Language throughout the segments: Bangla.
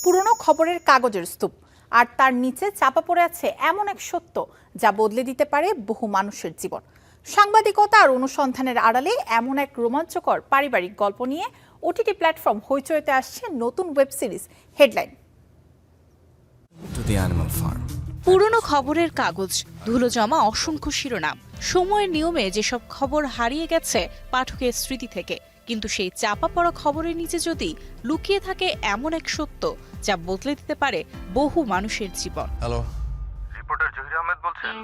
পুরনো খবরের কাগজের স্তূপ, আর তার নিচে চাপা পড়ে আছে এমন এক সত্য যা বদলে দিতে পারে বহু মানুষের জীবন। সাংবাদিকতা আর অনুসন্ধানের আড়ালে এমন এক রোমাঞ্চকর পারিবারিক গল্প নিয়ে ওটিটি প্ল্যাটফর্ম হইচইতে আসছে নতুন ওয়েব সিরিজ হেডলাইন। পুরনো খবরের কাগজ, ধুলো জমা অসংখ্য শিরোনাম, সময়ের নিয়মে যেসব খবর হারিয়ে গেছে পাঠকের স্মৃতি থেকে, কিন্তু সেই চাপা পড়া খবরের নিচে যদি লুকিয়ে থাকে এমন এক সত্য যা বদলে দিতে পারে বহু মানুষের জীবন। হ্যালো, রিপোর্টার জহির আহমেদ বলছেন?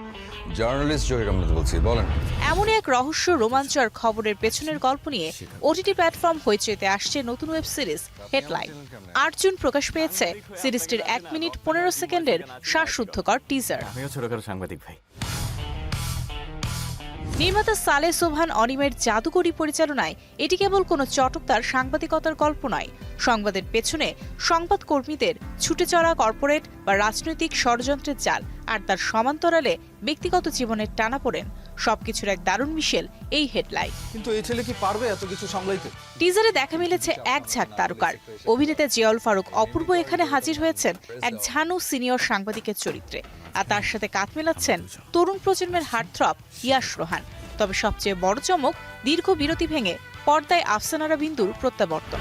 জার্নালিস্ট জহির আহমেদ বলছি, বলেন। এমনই এক রহস্য রোমাঞ্চকর খবরের পেছনের গল্প নিয়ে ওটিটি প্ল্যাটফর্ম হইচইতে আসছে নতুন ওয়েব সিরিজ হেডলাইন। ৮ জুন প্রকাশ পেয়েছে সিরিজটির 1 মিনিট 15 সেকেন্ডের শ্বাসরুদ্ধকর টিজার। আমিও ছোটখাটো সাংবাদিক ভাই। নির্মাতা সালেহ সোবহান অনিমের জাদুকরী পরিচালনায় এটি কেবল কোনো চটকদার সাংবাদিকতার গল্প নয়, সংবাদের পেছনে সংবাদকর্মীদের ছুটে চলা কর্পোরেট বা রাজনৈতিক ষড়যন্ত্রের জাল, আর তার সমান্তরালে ব্যক্তিগত জীবনের টানাপোড়েন, সবকিছুর এক দারুণ মিশেল এই হেডলাইন। কিন্তু এই ছেলে কি পারবে এত কিছু সামলাইতে? টিজারে দেখা মিলেছে এক ঝাঁক তারকার। অভিনেতা জিয়াউল ফারুক অপূর্ব এখানে হাজির হয়েছেন এক ঝানু সিনিয়র সাংবাদিকের চরিত্রে, আর তার সাথে কাঁধ মেলাচ্ছেন তরুণ প্রজন্মের হার্টথ্রব ইয়াশ রোহান। তবে সবচেয়ে বড় চমক, দীর্ঘ বিরতি ভেঙে পর্দায় আফসানারা বিন্দুর প্রত্যাবর্তন।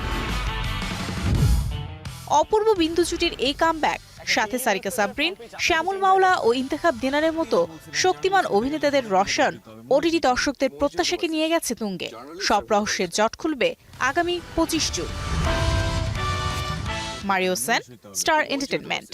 অপূর্ব বিন্দু জুটির এই কামব্যাক, সাথে সারিকা সাবরিন, শ্যামল মাওলা ও ইন্তেখাব দিনারের মতো শক্তিমান অভিনেতাদের রসায়ন ওটিটি দর্শকদের প্রত্যাশাকে নিয়ে গেছে তুঙ্গে। সব রহস্যের জট খুলবে আগামী 25 June. Mario Sen, star entertainment.